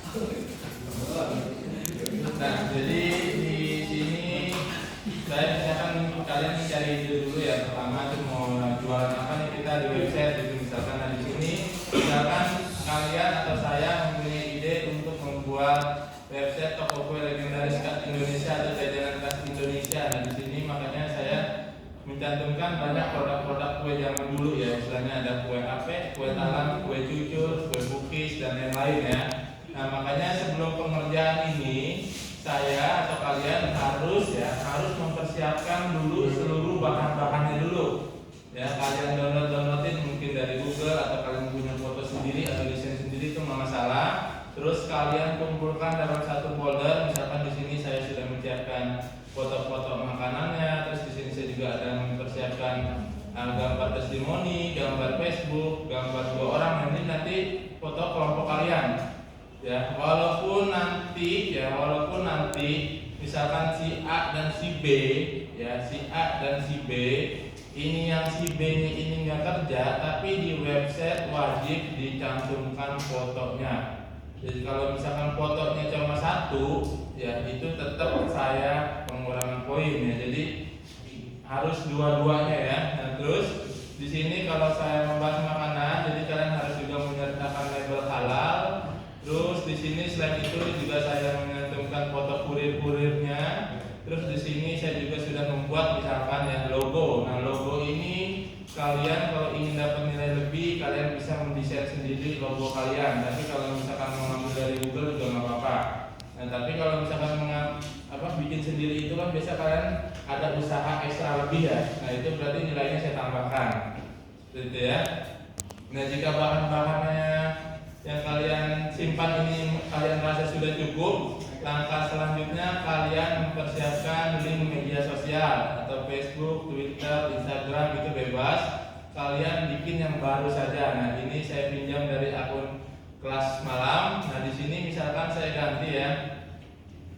Nah, jadi di sini saya misalkan kalian cari ide dulu ya. Pertama itu mau jualan apa nih kita di website gitu misalkan. Nah di sini misalkan kalian atau saya mempunyai ide untuk membuat website toko kue legendaris khas Indonesia atau jajanan khas Indonesia. Nah di sini makanya saya mencantumkan banyak produk-produk kue zaman dulu ya. Misalnya ada kue ape, kue talam, kue cucur, kue cookies dan lain-lain ya. Nah makanya sebelum pengerjaan ini saya atau kalian harus mempersiapkan dulu seluruh bahan-bahannya dulu. Ya kalian downloadin mungkin dari Google atau kalian punya foto sendiri atau desain sendiri itu nggak masalah. Terus kalian kumpulkan dalam satu folder. Misalkan di sini saya sudah menyiapkan foto-foto makanannya. Terus di sini saya juga ada mempersiapkan gambar testimoni, gambar Facebook, gambar 2 orang. Nanti foto kelompok kalian. Ya, walaupun nanti misalkan si A dan si B, ya si A dan si B, ini yang si B-nya ini nggak kerja, tapi di website wajib dicantumkan fotonya. Jadi kalau misalkan fotonya cuma 1, ya itu tetap saya pengurangan poin ya. Jadi harus dua-duanya ya. Nah, terus di sini kalau saya membahas makanan, jadi kalian harus juga menyertakan label halal. Terus di sini selain itu juga saya mencantumkan foto kurir-kurirnya. Terus di sini saya juga sudah membuat misalkan ya logo. Nah logo ini kalian kalau ingin dapat nilai lebih, kalian bisa mendesain sendiri logo kalian. Tapi kalau misalkan mengambil dari Google juga nggak apa-apa. Nah tapi kalau misalkan bikin sendiri itu kan biasa kalian ada usaha ekstra lebih ya. Nah itu berarti nilainya saya tambahkan, gitu ya. Nah jika bahan-bahannya yang kalian simpan ini kalian rasa sudah cukup, langkah selanjutnya kalian mempersiapkan link media sosial atau Facebook, Twitter, Instagram itu bebas. Kalian bikin yang baru saja. Nah ini saya pinjam dari akun kelas malam. Nah di sini misalkan saya ganti ya.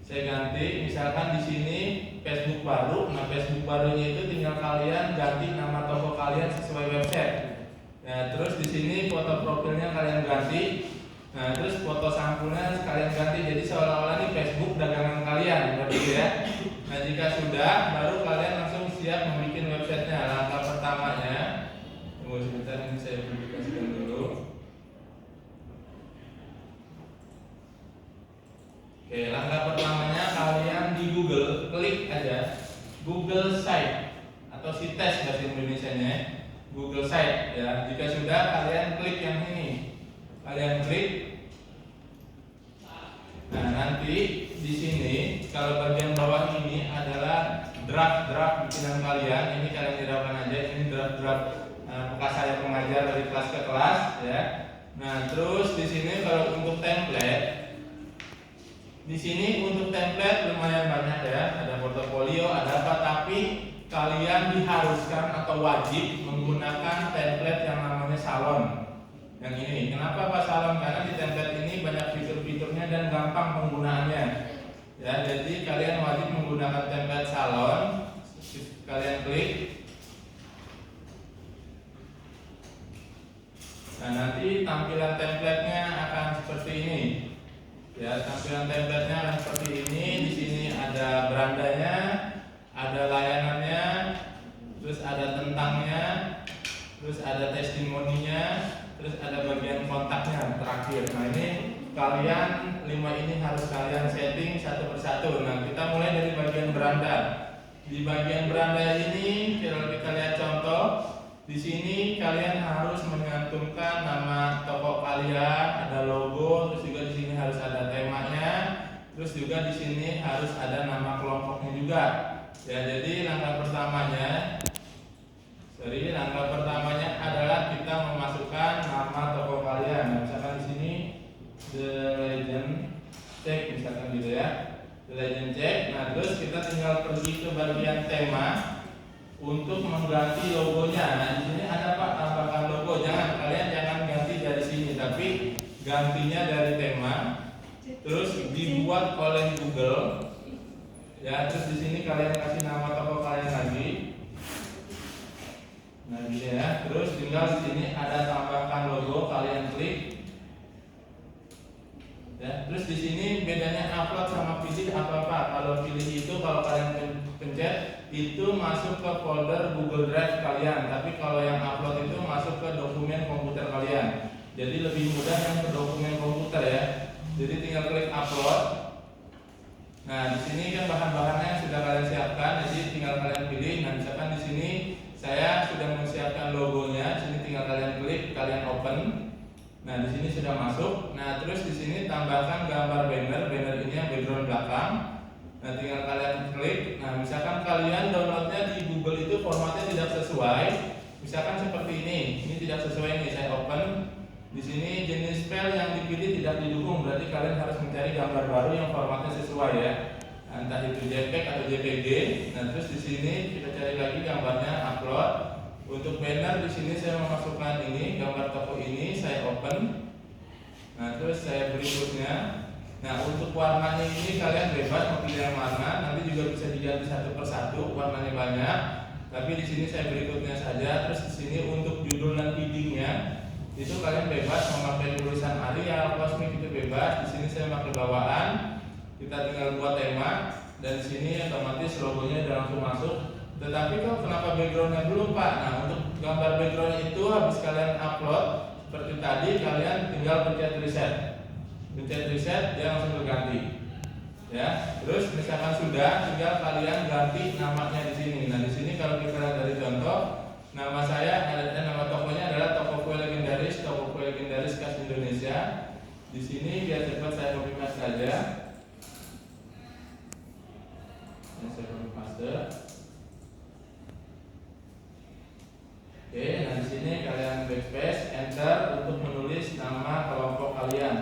Saya ganti misalkan di sini Facebook baru. Nah Facebook barunya itu tinggal kalian ganti nama toko kalian sesuai website. Nah, terus di sini foto profilnya kalian ganti. Nah, terus foto sampulnya kalian ganti. Jadi seolah-olah ini Facebook dagangan kalian, begitu ya. Nah, jika sudah, baru kalian langsung siap membuat websitenya. Langkah pertamanya, tunggu sebentar ini saya publikasikan dulu. Oke, langkah pertamanya kalian di Google klik aja Google Site atau Sites bahasa Indonesianya. Google Site ya. Jika sudah kalian klik yang ini. Kalian klik. Nah, nanti di sini kalau bagian bawah ini adalah draft bikinan kalian. Ini kalian hiraukan aja. Ini draft bekas saya pengajar dari kelas ke kelas ya. Nah, terus di sini kalau untuk template, di sini untuk template lumayan banyak ya. Ada portofolio, ada apa, tapi kalian diharuskan atau wajib menggunakan template yang namanya salon. Yang ini, kenapa Pak salon? Karena di template ini banyak fitur-fiturnya dan gampang penggunaannya. Ya, jadi kalian wajib menggunakan template salon. Kalian klik. Nah, nanti tampilan template-nya akan seperti ini. Ya, tampilan template-nya akan seperti ini. Di sini ada berandanya, ada layanannya, terus ada tentangnya, terus ada testimoninya, terus ada bagian kontaknya terakhir. Nah ini kalian 5 ini harus kalian setting satu persatu. Nah kita mulai dari bagian beranda. Di bagian beranda ini kalau kita lihat contoh, di sini kalian harus menyantumkan nama toko kalian, ada logo, terus juga di sini harus ada temanya, terus juga di sini harus ada nama kelompoknya juga. Ya, jadi langkah pertamanya adalah kita memasukkan nama toko kalian. Nah, misalkan di sini The Legend Check misalkan gitu ya. The Legend Check. Nah, terus kita tinggal pergi ke bagian tema untuk mengganti logonya. Nah, di sini ada Pak tambahkan logo. Kalian jangan ganti dari sini, tapi gantinya dari tema. Terus dibuat oleh Google. Ya, terus di sini kalian kasih nama toko kalian lagi. Nah, gitu ya. Terus tinggal di sini ada tambahkan logo, kalian klik. Ya, terus di sini bedanya upload sama pilih apa? Kalau pilih itu kalau kalian pencet itu masuk ke folder Google Drive kalian, tapi kalau yang upload itu masuk ke dokumen komputer kalian. Jadi lebih mudah yang ke dokumen komputer ya. Jadi tinggal klik upload. Nah, di sini kan bahan-bahannya sudah kalian siapkan, jadi tinggal kalian pilih. Nah, misalkan di sini saya sudah menyiapkan logonya, sini tinggal kalian klik, kalian open. Nah, di sini sudah masuk. Nah, terus di sini tambahkan gambar banner. Banner ini yang background belakang. Nah, tinggal kalian klik. Nah, misalkan kalian downloadnya di Google itu formatnya tidak sesuai. Misalkan seperti ini tidak sesuai nih. Saya open. Di sini jenis file yang dipilih tidak didukung. Berarti kalian harus mencari gambar baru yang formatnya sesuai ya. Entah itu JPEG atau JPG. Nah, terus di sini kita cari lagi gambarnya, upload. Untuk banner di sini saya memasukkan ini gambar toko ini, saya open. Nah, terus saya berikutnya. Nah, untuk warnanya ini kalian bebas mau pilih yang mana. Nanti juga bisa diganti satu persatu, warnanya banyak. Tapi di sini saya berikutnya saja. Terus di sini untuk judul dan headingnya itu kalian bebas memakai tulisan Arial, Cosmic itu bebas. Di sini saya pakai bawaan. Kita tinggal buat tema dan di sini otomatis logonya sudah langsung masuk. Tetapi kok kenapa backgroundnya belum Pak? Nah, untuk gambar background itu habis kalian upload seperti tadi, kalian tinggal pencet reset. Pencet reset dia langsung berganti. Ya, terus misalkan sudah, tinggal kalian ganti namanya di sini. Nah, di sini kalau kita lihat dari contoh, nama saya nama tokonya adalah Toko Kue Legendaris, Toko Kue Legendaris Khas Indonesia. Di sini biar cepat saya copy paste saja. Saya copy paste. Oke, nah di sini kalian backspace, enter untuk menulis nama kelompok kalian.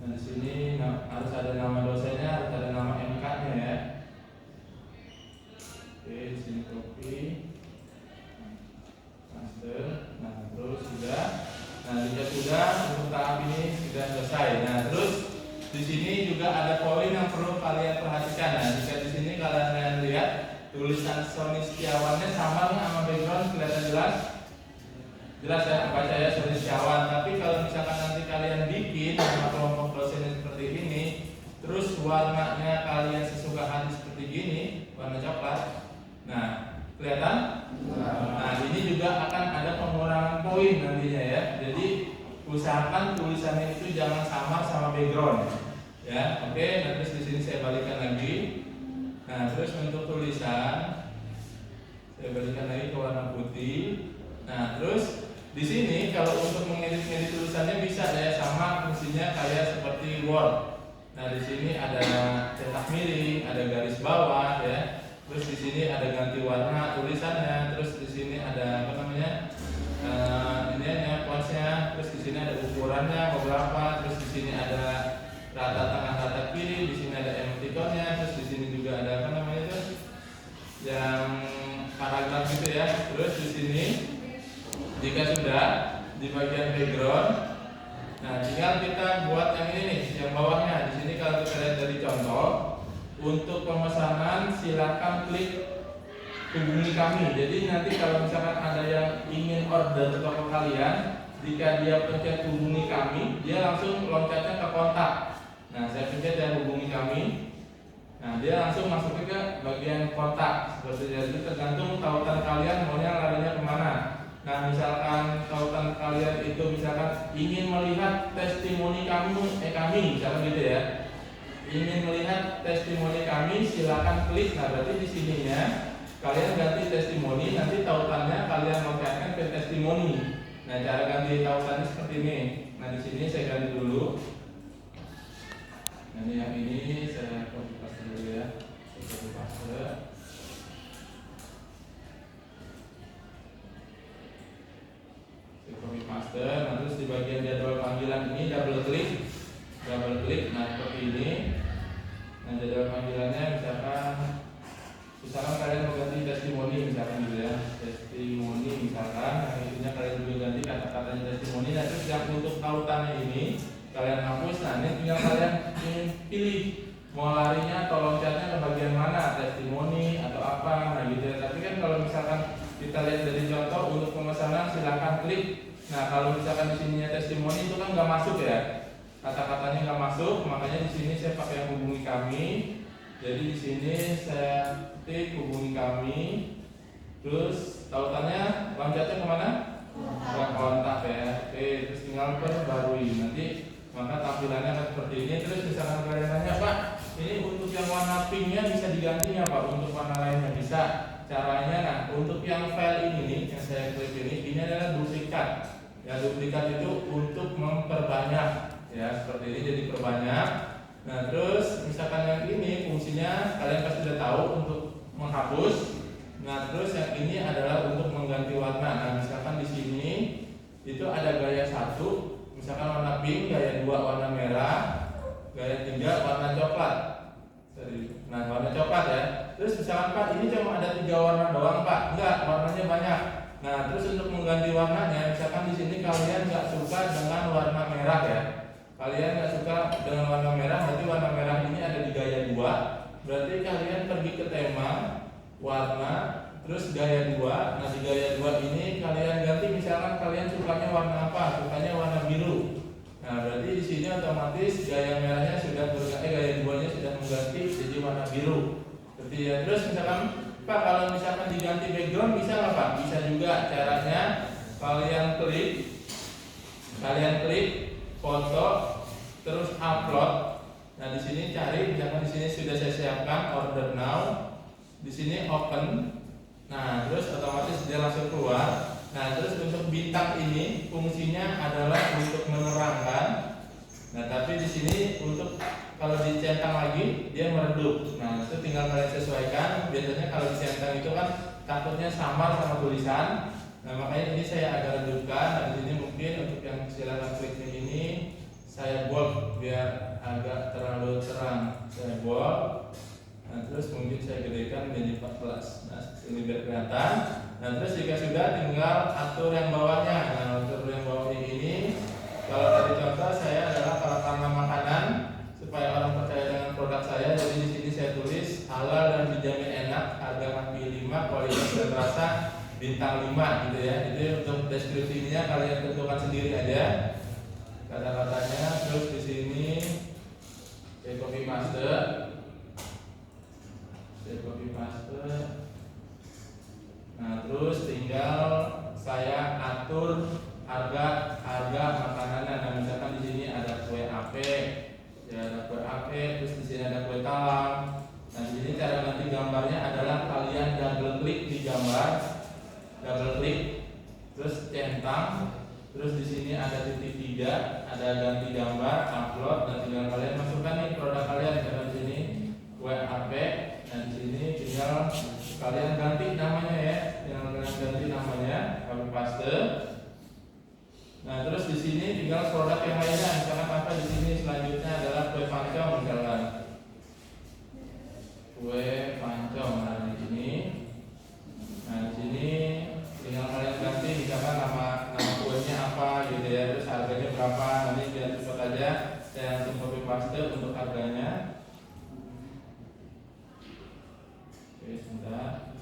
Nah di sini harus ada nama dosennya, harus ada nama MK-nya ya. Oke, di sini copy, paste. Nah terus sudah. Nah jika sudah, untuk tahap ini sudah selesai. Nah terus di sini juga ada poin yang perlu kalian perhatikan. Nah jika di sini kalian lihat tulisan Sony Setiawannya sama nggak sama background, kelihatan jelas? Jelas ya, baca ya Sony Setiawan. Tapi kalau misalkan nanti kalian bikin sama kelompok dosennya seperti ini, terus warnanya kalian sesuka hati seperti gini, warna coklat. Nah, kelihatan? Nah, ini juga akan ada pengurangan poin nantinya ya. Jadi usahakan tulisannya itu jangan sama background. Ya, oke. Nah, terus di sini saya balikkan lagi. Nah, terus untuk tulisan saya berikan lagi ke warna putih. Nah, terus di sini kalau untuk mengedit tulisannya bisa ya, sama fungsinya kayak seperti Word. Nah, di sini ada cetak miring, ada garis bawah ya. Terus di sini ada ganti warna tulisannya. Terus di sini ada apa namanya? Ini fontsnya. Terus di sini ada ukurannya beberapa. Terus di sini ada rata tengah, rata kiri. Di sini ada emoticonnya. Terus di sini juga ada apa namanya itu? Yang paragraf gitu ya. Terus di sini jika sudah di bagian background, nah tinggal kita buat yang ini nih, yang bawahnya. Di sini kalau kita lihat dari contoh, untuk pemesanan silakan klik hubungi kami. Jadi nanti kalau misalkan ada yang ingin order ke toko kalian, jika dia pencet hubungi kami, dia langsung loncatnya ke kontak. Nah, saya pencet yang hubungi kami. Nah, dia langsung masuk ke bagian kontak. Seperti itu, tergantung tautan kalian maunya larinya kemana. Nah, misalkan tautan kalian itu misalkan ingin melihat testimoni kami misalkan gitu ya. Ingin melihat testimoni kami, silakan klik. Nah, berarti di sininya kalian ganti testimoni, nanti tautannya kalian loncatkan ke testimoni. Nah, cara ganti tautannya seperti ini. Nah, di sini saya ganti dulu. Nah, ini yang ini saya copy paste dulu ya. Saya copy paste. Saya copy paste. Nah, terus di bagian jadwal panggilan ini double klik. Nah, seperti ini. Nah, jadwal panggilannya misalkan kalian mau ganti testimoni misalkan gitu ya. Testimoni misalkan, yang intinya kalian juga ganti kata-katanya testimoni. Nah, terus yang untuk tautannya ini kalian hapus. Nah, ini tinggal kalian pilih mau larinya atau loncatnya ke bagian mana, testimoni atau apa. Nah, gitu ya. Tapi kan kalau misalkan kita lihat dari contoh untuk pemesanan silakan klik. Nah, kalau misalkan di sininya testimoni itu kan nggak masuk ya. kata-katanya nggak masuk, makanya di sini saya pakai yang hubungi kami. Jadi di sini saya ketik hubungi kami, terus tautannya loncatnya kemana? Ke kontak ya. Oke, terus tinggal perbarui. Nanti maka tampilannya akan seperti ini. Terus misalkan kalian tanya, Pak, ini untuk yang warna pinknya bisa diganti nggak Pak? Untuk warna lainnya bisa. Caranya, nah untuk yang file ini nih, yang saya klik ini adalah duplikat. Ya, duplikat itu untuk memperbanyak. Ya, seperti ini jadi perbanyak. Nah, terus misalkan yang ini fungsinya kalian pasti sudah tahu untuk menghapus. Nah, terus yang ini adalah untuk mengganti warna. Nah, misalkan di sini itu ada gaya 1, misalkan warna pink, gaya 2 warna merah, gaya 3 warna coklat. Nah, warna coklat ya. Terus misalkan Pak, ini cuma ada 3 warna doang Pak. Enggak, warnanya banyak. Nah, terus untuk mengganti warnanya, misalkan di sini kalian nggak suka dengan warna merah ya. Kalian nggak suka dengan warna merah, berarti warna merah ini ada di gaya 2. Berarti kalian pergi ke tema, warna, terus gaya 2. Nah, di gaya 2 ini kalian ganti, misalkan kalian sukanya warna apa? Sukanya warna biru. Nah, berarti di sini otomatis gaya merahnya sudah berganti, gaya 2-nya sudah mengganti jadi warna biru. Seperti ya. Terus misalkan Pak, kalau misalkan diganti background bisa nggak Pak? Bisa juga. Caranya kalian klik foto, terus upload. Nah, di sini cari, misalkan di sini sudah saya siapkan order now. Di sini open. Nah, terus otomatis dia langsung keluar. Nah, terus untuk bintang ini fungsinya adalah untuk menerangkan. Nah, tapi di sini untuk kalau dicentang lagi dia meredup. Nah, itu tinggal kalian sesuaikan. Biasanya kalau dicentang itu kan takutnya samar sama tulisan. Nah, makanya ini saya agak redupkan. Nah, di sini mungkin untuk yang silakan kliknya ini saya bold biar agak terlalu terang. Saya bold. Nah, terus mungkin saya gedekan menjadi 14. Nah, ini biar kelihatan. Nah, terus jika sudah tinggal atur yang bawahnya. Nah, atur yang bawahnya ini kalau tadi contoh saya adalah kalau karena makanan supaya orang percaya dengan produk saya, jadi di sini saya tulis halal dan dijamin enak, harga kaki 5, kualitas dan rasa bintang 5 gitu ya. Jadi untuk deskripsinya kalian tentukan sendiri aja kata-katanya. Terus di sini saya copy paste. Nah, terus tinggal saya atur harga makanannya. Nah, misalkan di sini ada kue ape, ya ada kue ape, terus di sini ada kue talam. Nah, di sini cara ganti gambarnya adalah kalian double klik di gambar, terus centang, terus di sini ada titik 3, ada ganti gambar, upload, dan tinggal kalian masukkan nih produk kalian. Karena di sini kue ape, dan di sini tinggal kalian ganti namanya ya, kalian paste. Nah, terus di sini tinggal produk yang lainnya. Misalkan apa di sini selanjutnya adalah kue pancong misalkan. Kue pancong. Nah, di sini. Nah, di sini tinggal kalian ganti misalkan nama kuenya apa gitu ya, terus harganya berapa. Nanti biar cepat aja saya langsung copy paste untuk harganya. Oke, sebentar.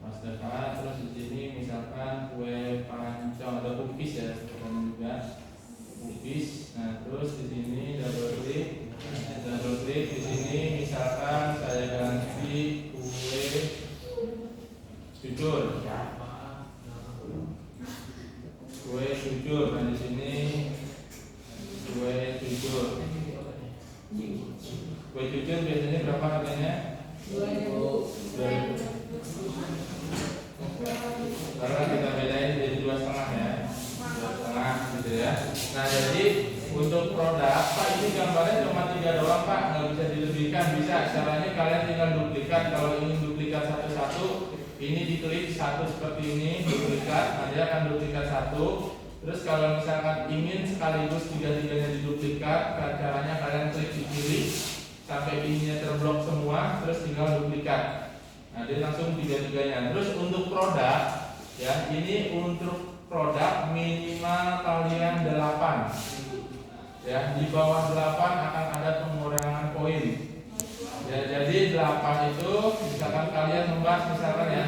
Pastekan, terus di sini misalkan kue pancong ada cookies ya, juga cookies. Nah, terus di sini double klik di sini misalkan saya ganti kue jujur. Nah, di sini kue jujur. Kue jujur biasanya berapa harganya? 2.000. Karena kita bedain jadi 2,5 ya, 2,5 gitu ya. Nah, jadi untuk produk Pak ini gambarnya cuma 3 doang Pak, nggak bisa dilebihkan. Bisa, caranya kalian tinggal duplikat. Kalau ingin duplikat satu-satu, ini diklik satu seperti ini, duplikat. Nah, dia akan duplikat satu. Terus kalau misalkan ingin sekaligus 3-3-nya diduplikat, caranya kalian klik di kiri sampai ininya terblok semua, terus tinggal duplikat. Nah, dia langsung 3-3-nya. Terus untuk produk ya, ini untuk produk minimal kalian 8. Ya, di bawah 8 akan ada pengurangan poin. Ya, jadi 8 itu misalkan kalian membahas misalkan ya,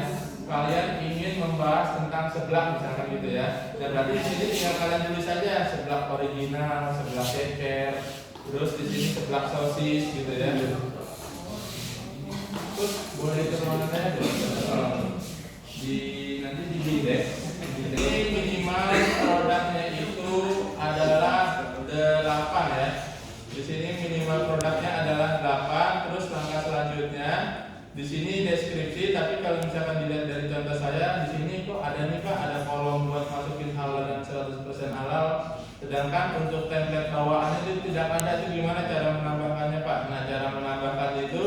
kalian ingin membahas tentang seblak misalkan gitu ya. Dan berarti di sini tinggal kalian tulis saja seblak original, seblak ceker, terus di sini seblak sosis gitu ya. Terus boleh ditemukan di nanti di bilik. Ini minimal produknya itu adalah 8 ya. Di sini minimal produknya adalah 8. Terus langkah selanjutnya di sini deskripsi. Tapi kalau misalkan dilihat dari contoh saya, di sini kok ada nih Pak, ada kolom buat masukin halal dan 100% halal. Sedangkan untuk template bawaannya itu tidak ada. Itu gimana cara menambahkannya Pak? Nah, cara menambahkannya itu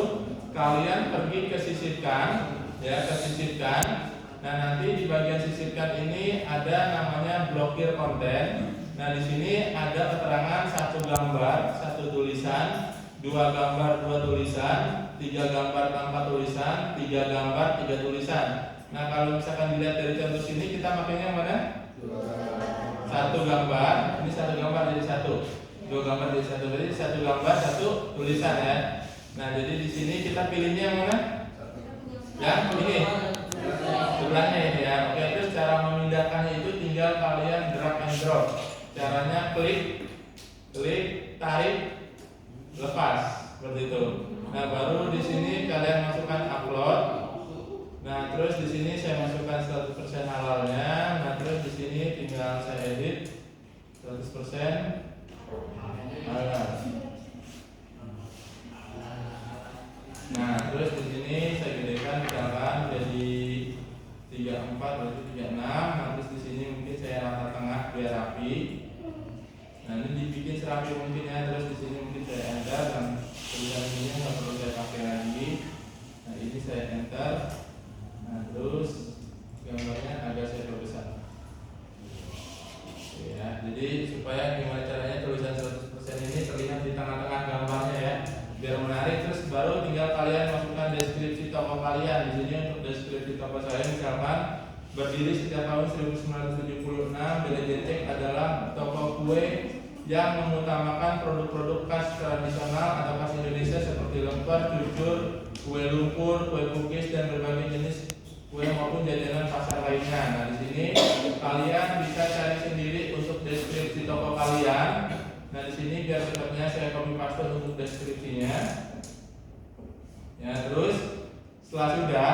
kalian pergi ke sisipkan, ya, ke sisipkan. Nah, nanti di bagian sisipkan ini ada namanya blokir konten. Nah, di sini ada keterangan 1 gambar, 1 tulisan, 2 gambar, 2 tulisan, 3 gambar tanpa tulisan, 3 gambar, 3 tulisan. Nah, kalau misalkan dilihat dari contoh sini, kita makanya mana? 1 gambar, ini 1 gambar jadi 1, 2 gambar jadi 1, berarti 1 gambar, 1 tulisan ya. Nah, jadi di sini kita pilihnya yang mana? Yang ini, sebelahnya ini ya. Oke, terus cara memindahkannya itu tinggal kalian drag and drop. Caranya klik, tarik, lepas seperti itu. Nah, baru di sini kalian masukkan upload. Nah, terus di sini saya masukkan 100% halalnya. Nah, terus di sini tinggal saya edit 100% halal. Nah, terus di sini saya gedekan misalkan jadi 34 berarti 36. Nah, terus di sini mungkin saya rata tengah biar rapi. Nah, ini dibikin serapi mungkin ya. Terus di sini mungkin saya enter dan tulisan ini nggak perlu saya pakai lagi. Nah, ini saya enter. Nah, terus gambarnya agak saya perbesar. Ya, jadi supaya gimana caranya tulisan 100% ini terlihat di tengah-tengah gambarnya ya, biar menarik. Terus baru tinggal kalian masukkan deskripsi toko kalian. Di sini untuk deskripsi toko saya misalkan berdiri sejak tahun 1976. Belejetek adalah toko kue yang mengutamakan produk-produk khas tradisional atau khas Indonesia seperti lemper, cucur, kue lumpur, kue cookies dan berbagai jenis kue maupun jajanan pasar lainnya. Nah, di sini kalian bisa cari sendiri untuk deskripsi toko kalian. Nah, di sini biar cepatnya saya copy paste untuk deskripsinya. Ya, terus setelah sudah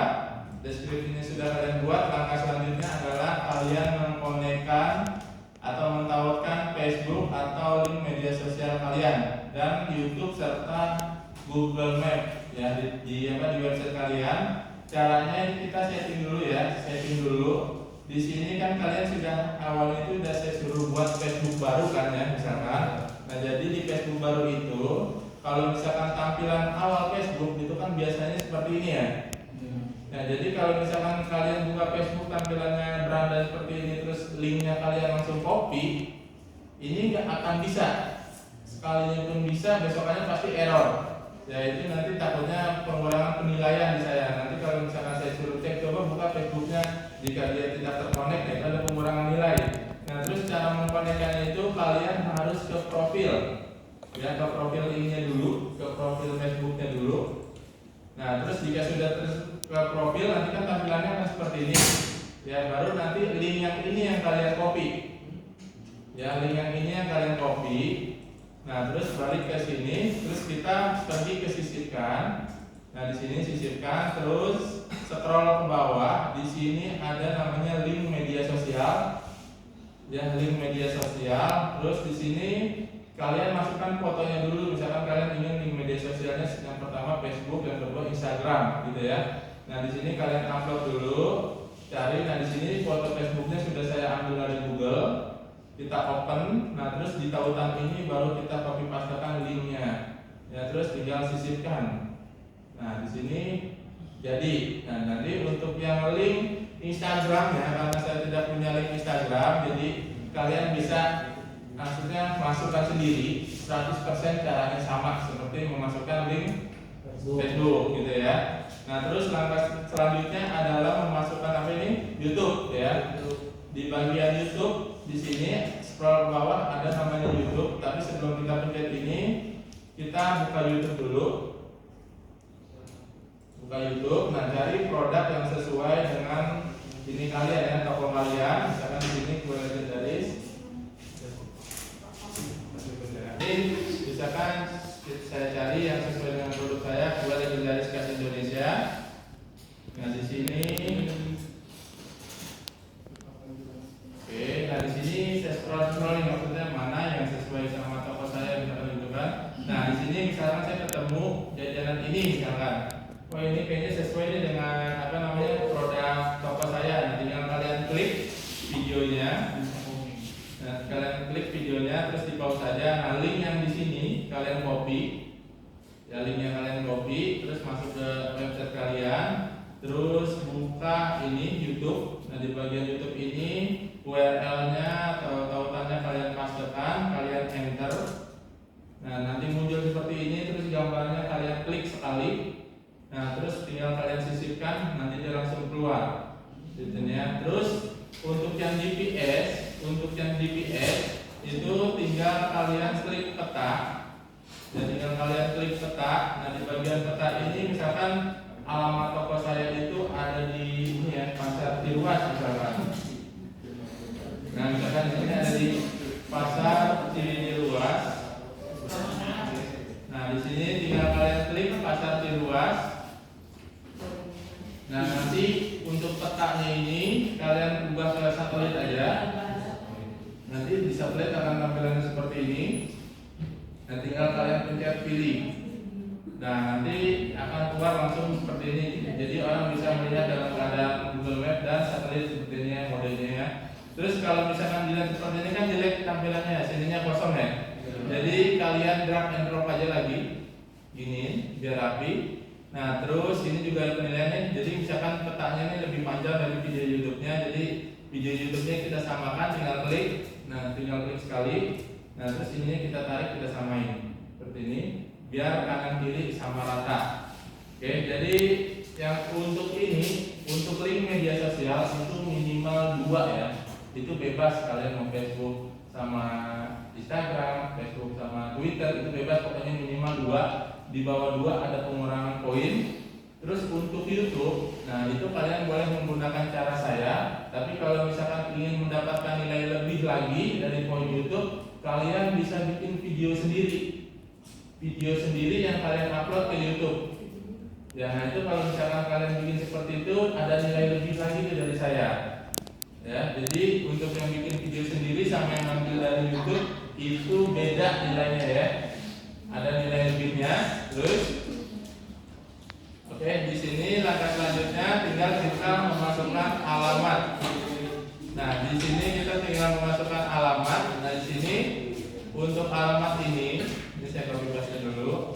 deskripsinya sudah kalian buat, langkah selanjutnya adalah kalian mengkonekkan atau mentautan Facebook atau link media sosial kalian dan YouTube serta Google Map ya di website kalian. Caranya ini kita setting dulu ya, setting dulu. Di sini kan kalian sudah awalnya itu sudah saya suruh buat Facebook baru kan ya misalkan. Nah, jadi di Facebook baru itu kalau misalkan tampilan awal Facebook itu kan biasanya seperti ini ya. Nah, jadi kalau misalkan kalian buka Facebook tampilannya beranda seperti ini, terus linknya kalian langsung copy, ini nggak akan bisa. Sekalinya pun bisa, besokannya pasti error. Ya, itu nanti takutnya pengurangan penilaian di saya. Nanti kalau misalkan saya suruh cek, coba buka Facebooknya, jika dia tidak terkonek, ya ada pengurangan nilai. Nah, terus cara mengkonekkannya itu kalian harus ke profil, ya, ke profil linknya dulu, ke profil Facebooknya dulu. Nah, terus jika sudah ke profil, nanti kan tampilannya akan seperti ini. Ya, baru nanti link yang ini yang kalian copy. Ya, link yang ini yang kalian copy. Nah, terus balik ke sini, terus kita pergi ke sisipkan. Nah, di sini sisipkan, terus scroll ke bawah. Di sini ada namanya link media sosial. Ya, link media sosial. Terus di sini kalian masukkan fotonya dulu. Misalkan kalian ingin link media sosialnya yang pertama Facebook, yang kedua Instagram, gitu ya. Nah, di sini kalian upload dulu, cari. Nah, di sini foto Facebooknya sudah saya ambil dari Google. Kita open. Nah, terus di tautan ini baru kita copy pastekan linknya. Ya, terus tinggal sisipkan. Nah, di sini jadi. Nah, nanti untuk yang link Instagram ya, karena saya tidak punya link Instagram, jadi kalian bisa maksudnya masukkan sendiri 100% caranya sama seperti memasukkan link Facebook gitu ya. Nah, terus langkah selanjutnya adalah memasukkan apa ini? YouTube ya. Di bagian YouTube di sini scroll ke bawah ada namanya YouTube, tapi sebelum kita pencet ini kita buka YouTube dulu. Buka YouTube, nah cari produk yang sesuai dengan ini kalian ya, toko kalian. Misalkan di sini kue legendaris. Ini misalkan saya cari yang sesuai dengan produk saya, kue legendaris khas Indonesia. Nah di sini, oke, nah di sini saya scrolling maksudnya mana yang sesuai sama toko saya misalkan gitu kan. Nah di sini misalkan saya ketemu jajanan ini misalkan, oh ini kayaknya sesuai nih dengan apa namanya produk toko saya. Nah tinggal kalian klik videonya, nah kalian klik videonya terus di pause saja. Nah link yang di sini kalian copy, ya linknya kalian copy, terus masuk ke website kalian. Terus buka ini YouTube. Nah di bagian YouTube ini URL-nya atau tautannya kalian pastekan, kalian enter. Nah nanti muncul seperti ini. Terus gambarnya kalian klik sekali. Nah terus tinggal kalian sisipkan, nanti dia langsung keluar. Gitu ya. Terus untuk yang GPS, itu tinggal kalian klik peta. Dan tinggal kalian klik peta. Nah di bagian peta ini misalkan alamat toko saya itu ada di ini ya, Pasar Ciruas misalkan. Nah misalkan di sini ada di Pasar Ciruas. Nah di sini tinggal kalian klik Pasar Ciruas. Nah nanti untuk petanya ini kalian ubah ke satelit aja. Nanti di satelit akan tampilannya seperti ini. Nah tinggal kalian pencet pilih. Nah nanti akan keluar langsung seperti ini. Jadi orang bisa melihat dalam keadaan Google Map dan satelit seperti ini modelnya ya. Terus kalau misalkan dilihat seperti ini kan jelek tampilannya, sininya kosong ya. Jadi kalian drag and drop aja lagi, gini biar rapi. Nah terus ini juga ada penilaiannya. Jadi misalkan petanya ini lebih panjang dari video YouTube-nya. Jadi video YouTube-nya kita samakan, tinggal klik. Nah tinggal klik sekali. Nah terus ini kita tarik, kita samain seperti ini, biar kanan kiri sama rata. Oke, jadi yang untuk ini, untuk link media sosial itu minimal 2 ya. Itu bebas kalian mau Facebook sama Instagram, Facebook sama Twitter, itu bebas, pokoknya minimal 2. Di bawah 2 ada pengurangan poin. Terus untuk YouTube, nah itu kalian boleh menggunakan cara saya. Tapi kalau misalkan ingin mendapatkan nilai lebih lagi dari poin YouTube, kalian bisa bikin video sendiri. Video sendiri yang kalian upload ke YouTube. Ya, nah itu kalau misalkan kalian bikin seperti itu ada nilai lebih lagi dari saya. Ya, jadi untuk yang bikin video sendiri sama yang ambil dari YouTube itu beda nilainya ya. Ada nilai lebihnya. Terus, oke, di sini langkah selanjutnya tinggal kita memasukkan alamat. Nah, di sini kita tinggal memasukkan alamat. Nah, di sini untuk alamat ini saya copy paste dulu.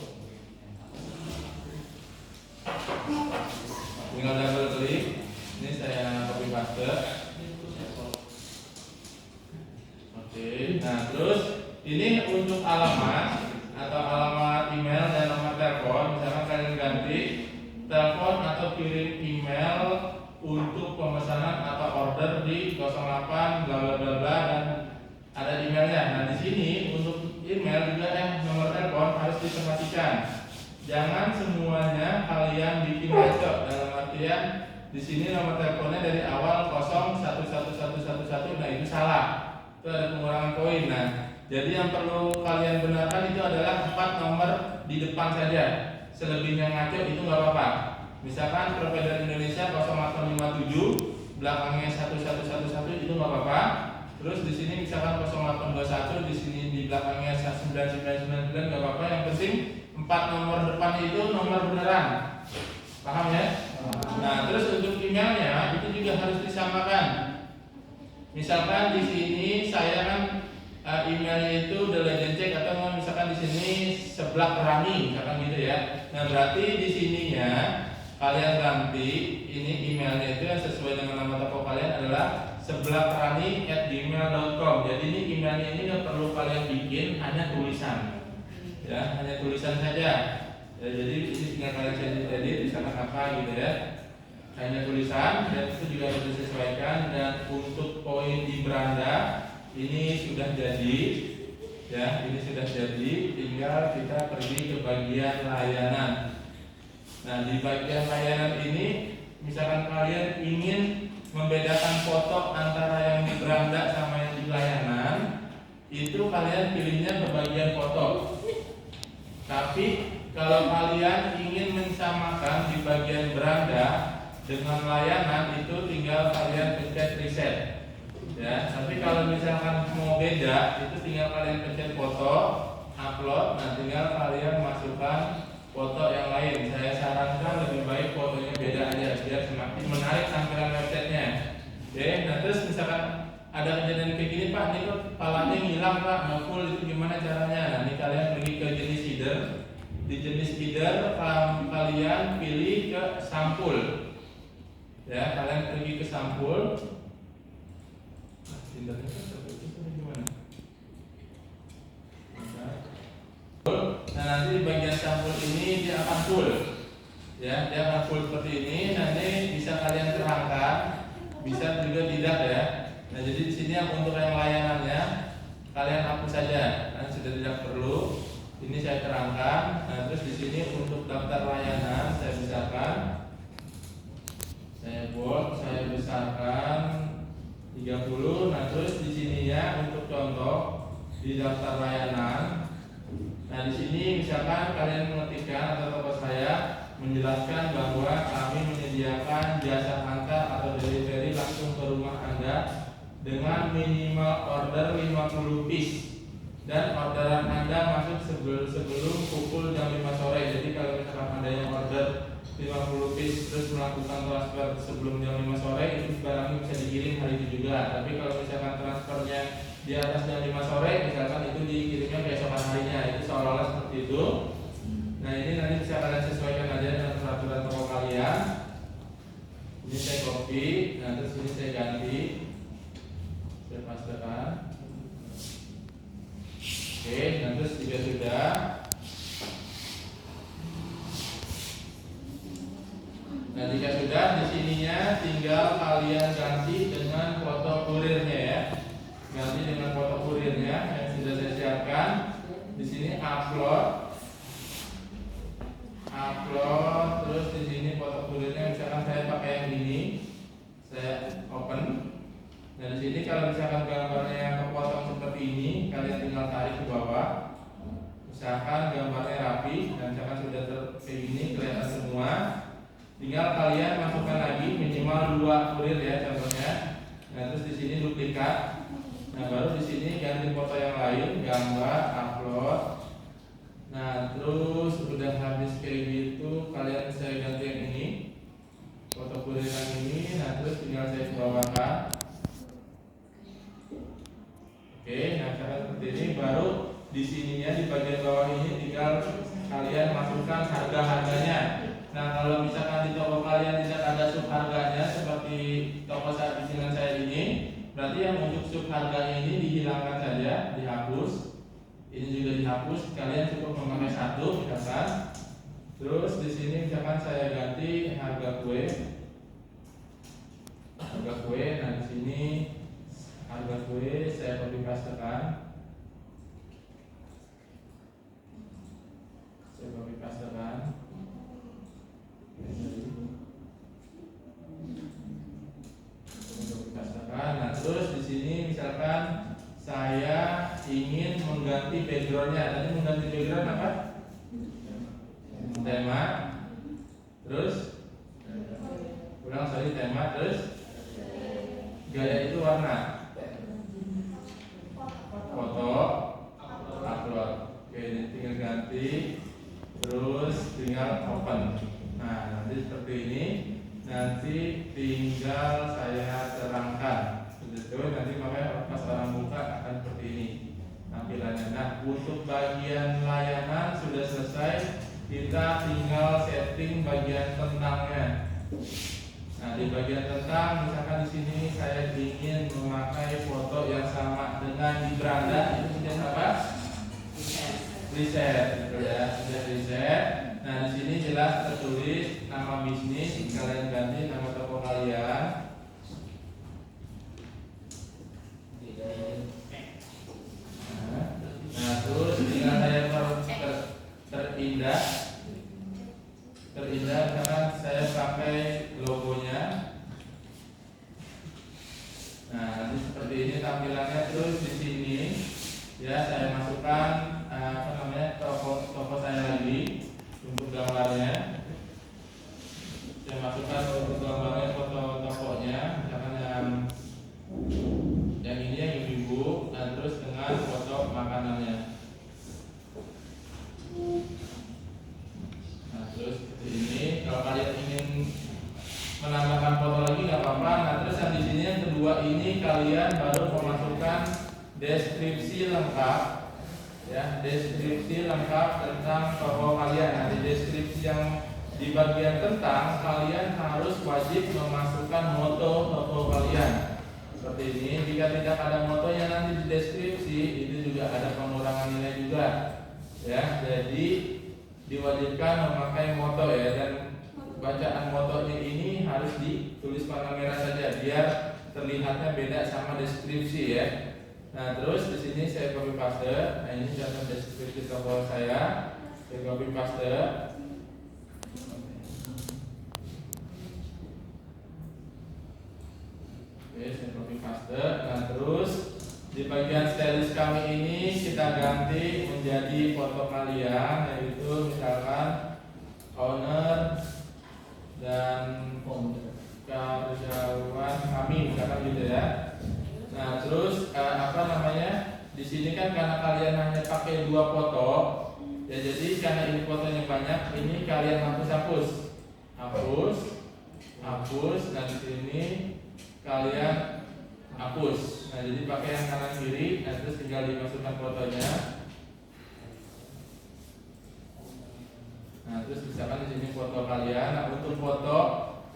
Tinggal double klik. Ini saya copy paste. Oke. Nah terus ini untuk alamat atau alamat email dan nomor telepon. Misalkan kalian ganti telepon atau kirim email untuk pemesanan atau order di 08 bla bla bla bla dan ada emailnya. Nah di sini untuk email juga nomor telepon harus diperhatikan. Jangan semuanya kalian bikin ngaco. Dalam artian di sini nomor teleponnya dari awal 011111. Nah itu salah. Itu ada pengurangan poin. Nah jadi yang perlu kalian benarkan itu adalah 4 nomor di depan saja. Selebihnya ngaco itu nggak apa-apa. Misalkan provider Indonesia 0857 belakangnya 1111 itu nggak apa-apa. Terus di sini misalkan 0821, di sini di belakangnya 9999 nggak apa-apa. Yang penting 4 nomor depan itu nomor beneran. Paham ya? Nah, terus untuk emailnya itu juga harus disamakan. Misalkan di sini saya kan emailnya itu The Legend Check atau misalkan di sini Seblak Rani, misalkan gitu ya. Nah, berarti di sininya kalian ganti ini emailnya itu yang sesuai dengan nama toko kalian adalah seblakrani@gmail.com. Jadi ini emailnya ini nggak perlu kalian bikin, hanya tulisan, ya hanya tulisan saja. Ya, jadi ini tinggal kalian edit misalkan apa gitu ya, hanya tulisan dan itu juga harus disesuaikan. Dan untuk poin di beranda ini sudah jadi, ya ini sudah jadi. Tinggal kita pergi ke bagian layanan. Nah di bagian layanan ini misalkan kalian ingin membedakan foto antara yang di beranda sama yang di layanan, itu kalian pilihnya ke bagian foto. Tapi kalau kalian ingin mensamakan di bagian beranda dengan layanan, itu tinggal kalian pencet reset. Ya, tapi kalau misalkan mau beda, itu tinggal kalian pencet foto, upload, nah tinggal kalian masukkan foto yang lain. Saya sarankan lebih baik fotonya beda aja biar semakin menarik tampilan websitenya. Oke, nah terus misalkan ada kejadian kayak gini, Pak, ini kok kepalanya hilang, Pak, nggak full, itu gimana caranya? Nah, ini kalian pergi ke jenis header. Di jenis header kalian pilih ke sampul. Ya, kalian pergi ke sampul. Internetnya seperti itu gimana? Nah, nanti di bagian sampul ini dia akan full. Ya, dia akan full seperti ini. Nanti bisa kalian terangkan, bisa juga tidak ya. Nah, jadi di sini untuk yang layanannya kalian hapus saja, kan sudah tidak perlu. Ini saya terangkan. Nah, terus di sini untuk daftar layanan saya besarkan, saya bold, saya besarkan 30. Nah, terus di sininya untuk contoh di daftar layanan. Nah, di sini misalkan kalian mengetikkan atau toko saya menjelaskan bahwa kami menyediakan jasa antar atau delivery langsung ke rumah Anda dengan minimal order 50 piece dan orderan Anda masuk sebelum pukul jam 5 sore. Jadi kalau misalkan Anda yang order 50 piece terus melakukan transfer sebelum jam 5 sore, itu barangnya bisa dikirim hari itu juga. Tapi kalau misalkan transfernya di atas jam 5 sore, misalkan itu dikirimnya keesokan harinya, itu seolah-olah seperti itu. Nah, ini nanti bisa kalian sesuaikan aja dengan peraturan toko kalian. Ini saya copy, nah terus ini saya ganti, saya pastekan. Oke, nah terus juga sudah. Nah, jika sudah, di sininya tinggal kalian ganti dengan foto kurirnya ya. Ganti dengan foto kurirnya yang sudah saya siapkan. Di sini upload, terus di sini foto kurirnya misalkan saya pakai yang ini, saya open. Nah, di sini kalau misalkan gambarnya yang kepotong seperti ini, kalian tinggal tarik ke bawah. Misalkan gambarnya rapi dan misalkan sudah kayak gini kelihatan semua. Tinggal kalian masukkan lagi minimal 2 kurir ya contohnya. Nah, terus di sini duplikat. Nah, baru di sini ganti foto yang lain, gambar, upload. Nah, terus udah habis kayak gitu, kalian saya ganti yang ini, foto kurir yang ini. Nah, terus tinggal saya bawahkan. Oke, nah cara seperti ini. Baru di sininya di bagian bawah ini tinggal kalian masukkan harga-harganya. Nah, kalau misalkan di toko kalian tidak ada sub harganya seperti toko saya bikinan saya ini, berarti yang untuk sub harganya ini dihilangkan saja, dihapus. Ini juga dihapus. Kalian cukup memakai satu misalkan. Terus di sini misalkan saya ganti harga kue. Harga kue. Nah, di sini harga kue saya copy pastekan. Saya copy pastekan. Nah, terus di sini misalkan saya ingin mengganti backgroundnya. Tadi mengganti background apa? Tema. Terus ulang sorry, tema. Terus gaya itu warna. Foto, upload. Oke, tinggal ganti. Terus tinggal open. Nah, nanti seperti ini. Nanti tinggal saya terangkan. Betul, nanti makanya pas orang buka akan seperti ini tampilannya. Nah, untuk bagian layanan sudah selesai. Kita tinggal setting bagian tentangnya. Nah, di bagian tentang, misalkan di sini saya ingin memakai foto yang sama dengan di beranda, itu sudah apa? Reset, gitu ya, sudah reset. Nah, di sini jelas tertulis nama bisnis, kalian ganti nama toko kalian. Nah, terus tinggal saya terindah, misalkan saya pakai logonya. seperti ini tampilannya. Terus di sini ya saya masukkan toko saya lagi untuk gambarnya. Saya masukkan untuk gambarnya foto tokonya, misalkan yang ini yang ibu-ibu, dan terus dengan foto makanannya. Nah terus seperti ini. Kalau kalian ingin menambahkan foto lagi nggak apa-apa. Nah terus yang di sini yang kedua ini kalian baru memasukkan deskripsi lengkap, ya deskripsi lengkap tentang toko kalian. Nah di deskripsi yang di bagian tentang kalian harus wajib memasukkan moto toko kalian seperti ini. Jika tidak ada motonya nanti di deskripsi itu juga ada pengurangan nilai juga, ya. Jadi diwajibkan memakai moto ya, dan bacaan motonya ini harus ditulis warna merah saja biar terlihatnya beda sama deskripsi ya. Nah terus di sini saya copy paste. Nah ini contoh deskripsi toko saya copy paste. Oke, saya copy paste. Nah terus di bagian stylist kami ini kita ganti menjadi foto kalian, yaitu misalkan owner dan karyawan kami, misalkan gitu ya. Nah terus di sini kan karena kalian hanya pakai 2 foto, ya jadi karena ini fotonya banyak, ini kalian hapus. Nah di sini kalian hapus. Nah jadi pakai yang kanan kiri, nah terus tinggal dimasukkan fotonya. Nah terus misalkan di sini foto kalian. Nah untuk foto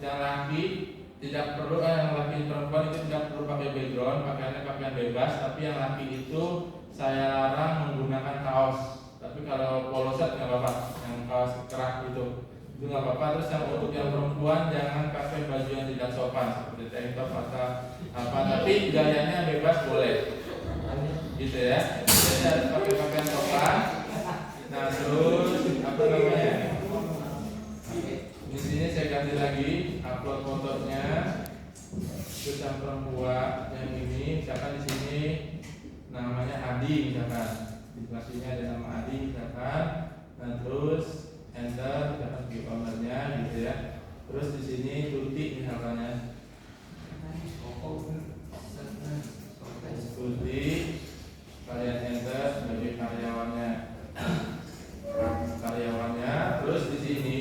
yang laki tidak perlu, yang laki perempuan itu tidak perlu pakai background, pakaian bebas. Tapi yang laki itu saya larang menggunakan kaos. Tapi kalau polo shirt nggak apa-apa, yang kaos kerak itu nggak apa-apa. Terus yang untuk yang perempuan jangan pakai baju yang tidak sopan seperti tank top atau apa, tapi gayanya bebas boleh, gitu ya. Jadi harus pakai pakaian sopan. Nah terus di sini saya ganti lagi upload fotonya. Terus yang perempuan yang ini misalkan di sini namanya Adi misalkan, di belakangnya ada nama Adi misalkan. Nah terus enter misalkan di ownernya gitu ya. Terus di sini Tuti misalkannya. Tuti, kalian enter sebagai karyawannya. Terus di sini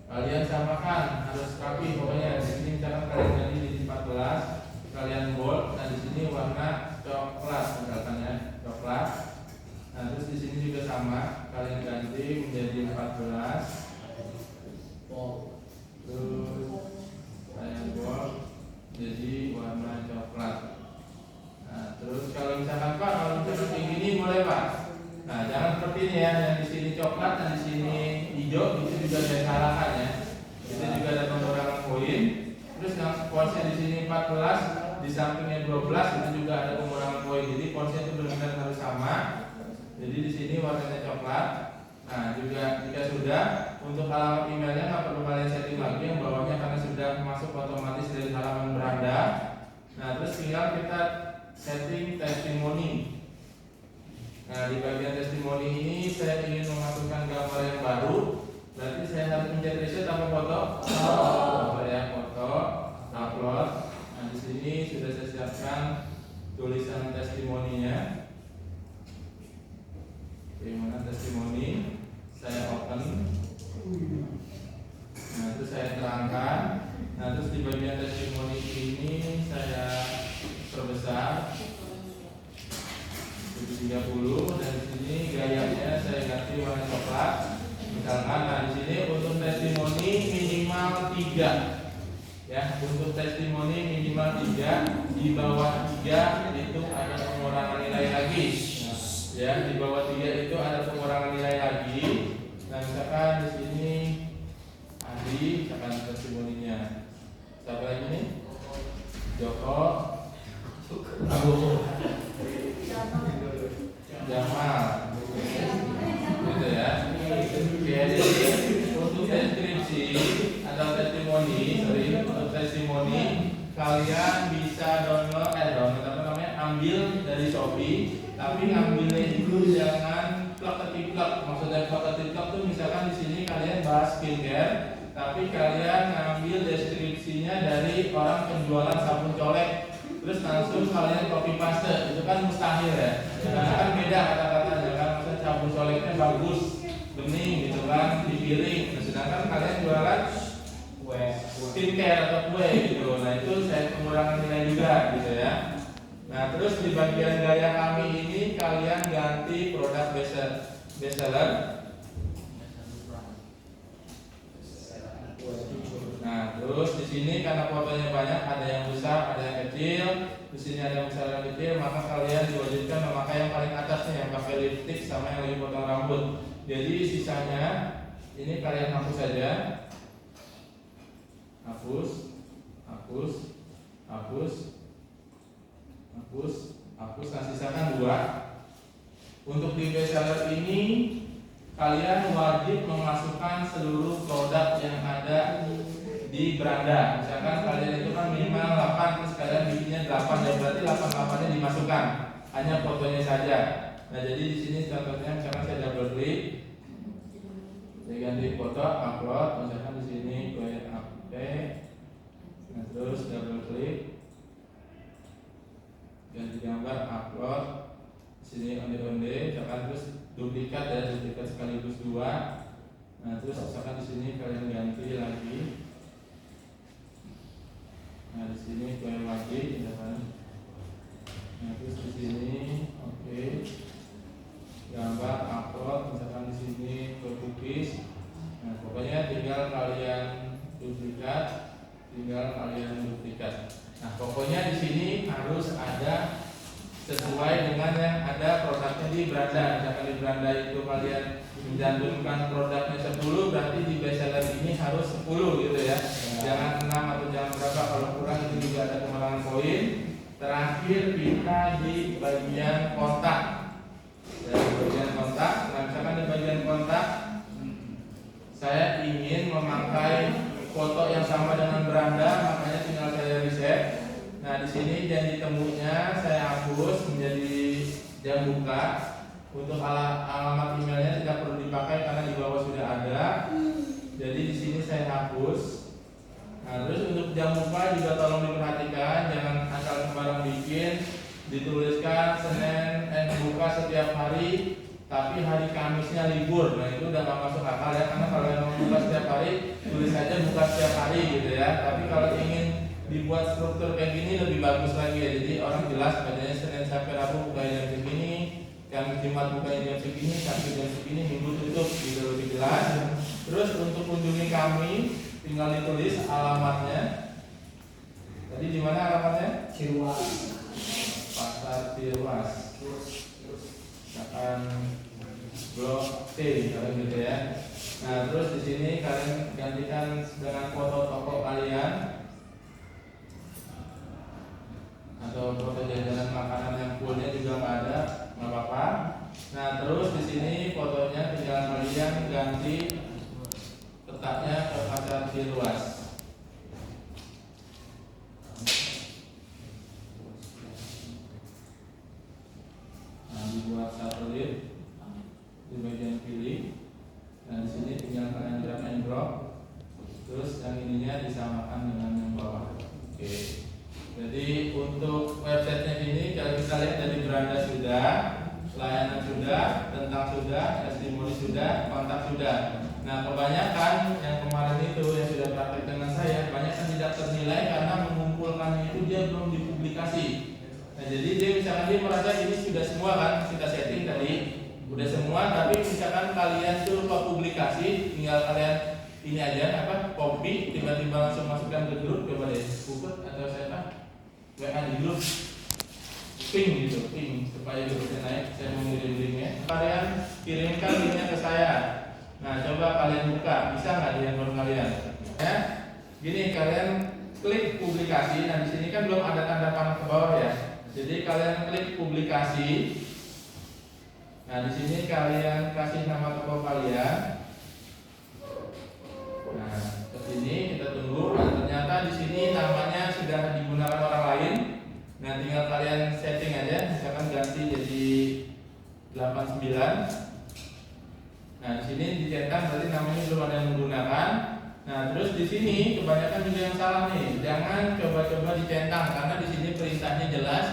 kalian samakan, harus rapi pokoknya. Di sini misalkan kalian ganti di 14, kalian bold. Nah di sini warna coklat misalkan ya, coklat. Nah terus di sini juga sama, kalian ganti menjadi 14. Terus kalian bold jadi warna coklat. Nah terus kalau misalkan Pak, kalau misalkan kayak gini boleh Pak. Nah jangan seperti ini ya, yang di sini coklat dan di sini hijau, itu juga saya salahkan ya. Itu juga ada pengurangan poin. Terus yang porsi di sini 14, di sampingnya 12, itu juga ada pengurangan poin. Jadi porsi itu benar-benar harus sama. Jadi di sini warnanya coklat. Nah juga jika sudah, untuk alamat emailnya nggak perlu kalian setting lagi, yang bawahnya karena sudah masuk otomatis dari halaman beranda. Nah terus tinggal kita setting testimoni. Nah di bagian testimoni ini saya ingin memasukkan gambar yang baru. Berarti saya harus mencet reset apa foto? Foto ya, foto, upload. Nah di sini sudah saya siapkan tulisan testimoninya. Bagaimana testimoni? Saya open. Nah itu saya terangkan. Nah terus di bagian testimoni ini saya perbesar 30, dan di sini gayanya saya ganti warna coklat. Misalkan, nah di sini untuk testimoni minimal 3, ya. Untuk testimoni minimal 3, di bawah 3 itu ada pengurangan nilai lagi. Ya, di bawah 3 itu ada pengurangan nilai lagi. Nah misalkan di sini Adi, misalkan testimoninya. Siapa lagi nih? Joko, Abu, Jamal, gitu ya. Jadi untuk deskripsi atau testimoni, untuk testimoni kalian bisa download apa namanya, ambil dari Shopee, tapi ngambilnya itu jangan plug ketiplek. Maksudnya plug ketiplek tuh misalkan di sini kalian bahas skincare, tapi kalian ngambil deskripsinya dari orang penjualan sabun colek, terus langsung kalian copy paste, itu kan mustahil ya. Karena kan beda kata-katanya kan, maksudnya sabun coleknya bagus, bening gitu kan, di piring. Nah, sedangkan kalian jualan skincare atau kue gitu. Nah itu saya pengurangan nilai juga gitu ya. Nah terus di bagian gaya kami ini kalian ganti produk bestseller. Nah terus di sini karena fotonya banyak, ada yang besar, ada yang kecil. Di sini ada yang besar, ada yang kecil, maka kalian diwajibkan memakai yang paling atasnya, yang pakai lipstick sama yang lagi potong rambut. Jadi sisanya ini kalian hapus saja. Hapus. Nah sisakan 2. Untuk di bestseller ini kalian wajib memasukkan seluruh produk yang ada di beranda. Misalkan kalian itu kan minimal 8, terus kalian bikinnya 8, ya berarti 8-8-nya dimasukkan, hanya fotonya saja. Nah jadi di sini contohnya misalkan saya double klik, saya ganti foto, upload, misalkan di sini gue update. Nah terus double klik, ganti gambar, upload. Di sini onde-onde, misalkan terus duplikat ya, duplikat sekaligus 2. Nah terus misalkan di sini kalian ganti lagi. Nah di sini kalian lagi, misalkan. Nah terus di sini, oke. Gambar, upload, misalkan di sini ke cookies. Nah pokoknya tinggal kalian duplikat. Nah pokoknya di sini harus ada sesuai dengan yang ada produknya di beranda. Misalkan di beranda itu kalian mencantumkan produknya 10, berarti di bestseller ini harus 10 gitu ya. Jangan 6 atau jangan berapa, kalau kurang itu juga ada pengurangan poin. Terakhir kita di bagian kontak. Nah misalkan di bagian kontak saya ingin memakai foto yang sama dengan beranda, makanya tinggal saya reset. Nah di sini janji temunya saya hapus menjadi jam buka. Untuk alamat emailnya tidak perlu dipakai karena di bawah sudah ada. Jadi di sini saya hapus. Nah terus untuk jam buka juga tolong diperhatikan, jangan asal sembarang bikin. Dituliskan Senin buka setiap hari, tapi hari Kamisnya libur. Nah itu udah gak masuk akal ya, karena kalau yang mau buka setiap hari tulis saja buka setiap hari gitu ya. Tapi kalau ingin dibuat struktur kayak gini lebih bagus lagi ya. Jadi orang jelas bacanya Senin sampai Rabu buka jam segini, yang Jumat buka jam segini, Sabtu jam segini, Minggu tutup, gitu lebih jelas. Terus untuk kunjungi kami tinggal ditulis alamatnya. Tadi di mana alamatnya? Cirwas. Pasar Cirwas. Akan blok C kalau gitu ya. Nah terus di sini kalian gantikan dengan foto toko kalian atau foto jajanan makanan yang fullnya juga nggak ada, nggak apa-apa. Nah terus di sini fotonya tinggal kalian ganti letaknya ke Pasar Cirwas. Nah dibuat satelit di bagian pilih. Nah di sini tinggal kalian drag and drop. Terus yang ininya disamakan dengan yang bawah. Oke. Jadi untuk websitenya ini kalau kita lihat dari beranda sudah, layanan sudah, tentang sudah, testimoni sudah, kontak sudah. Nah kebanyakan yang kemarin itu yang sudah praktek dengan saya, banyak yang tidak ternilai karena mengumpulkannya itu dia belum dipublikasi. Nah jadi dia misalkan dia merasa ini sudah semua kan kita setting tadi, udah semua, tapi misalkan kalian tuh lupa publikasi, tinggal kalian ini aja apa copy, tiba-tiba langsung masukkan ke grup, coba deh Google atau saya WA di grup, ping gitu, ping supaya grupnya naik. Saya mau ngirim linknya, kalian kirimkan linknya ke saya. Nah coba kalian buka, bisa nggak di handphone kalian? Ya, gini kalian klik publikasi. Nah di sini kan belum ada tanda panah ke bawah ya. Jadi kalian klik publikasi. Nah di sini kalian kasih nama toko kalian. Nah ke sini kita tunggu. Nah ternyata di sini namanya sudah digunakan 89. Nah, di sini dicetak berarti namanya belum ada yang menggunakan. Nah, terus di sini kebanyakan juga yang salah nih. Jangan coba-coba dicentang karena di sini perintahnya jelas,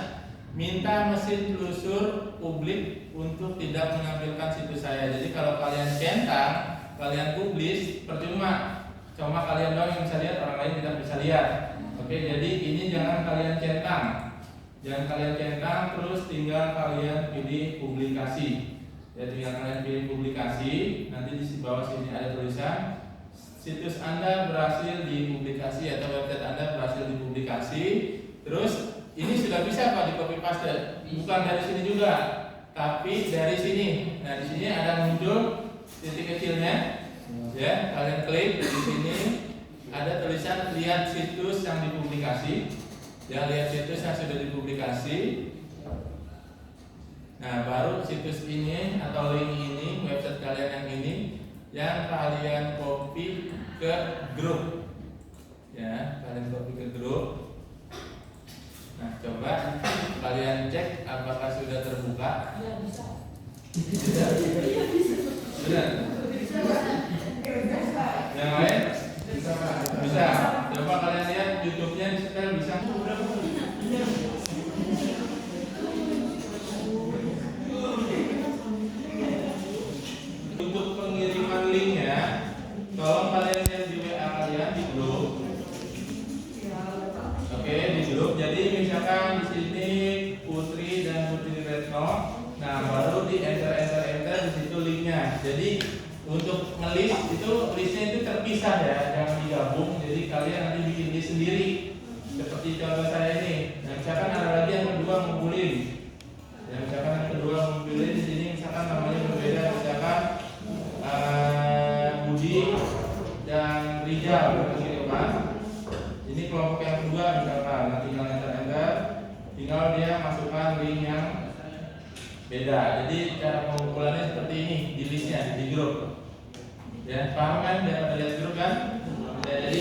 minta mesin telusur publik untuk tidak menampilkan situs saya. Jadi kalau kalian centang, kalian publish, percuma. Cuma kalian doang yang bisa lihat, orang lain tidak bisa lihat. Oke, jadi ini jangan kalian centang. Jangan kalian centang, terus tinggal kalian pilih publikasi. Ya, tinggal kalian pilih publikasi. Nanti di bawah sini ada tulisan situs Anda berhasil dipublikasi atau website Anda berhasil dipublikasi. Terus ini sudah bisa Pak di copy paste. Bukan dari sini juga, tapi dari sini. Nah, di sini ada muncul titik kecilnya. Ya, kalian klik di sini ada tulisan lihat situs yang dipublikasi. Ya, lihat situs yang sudah dipublikasi. Nah, baru situs ini atau link ini, website kalian yang ini, yang kalian copy ke grup. Ya, kalian copy ke grup. Nah, coba kalian cek apakah sudah terbuka. Ya, bisa. Benar. Yang lain? Bisa. Coba kalian lihat YouTube-nya di setel bisa. Untuk pengiriman linknya, tolong kalian lihat di WA kalian di grup. Oke, di grup. Jadi misalkan di sini Putri dan Putri Retno. Nah, baru di enter di situ linknya. Jadi untuk ngelist itu listnya itu terpisah ya, jangan digabung. Jadi kalian nanti bikin list sendiri. Seperti contoh saya ini. Nah, misalkan ada lagi yang kedua ngumpulin. Ya, misalkan yang kedua ngumpulin di sini misalkan namanya berbeda, misalkan Budi dan Rijal gitu kan. Ini kelompok yang kedua misalkan. Nah, tinggal enter, tinggal dia masukkan link yang beda. Jadi cara pengumpulannya seperti ini di listnya di grup. Ya, paham kan? Dia pada lihat grup kan? Ya, jadi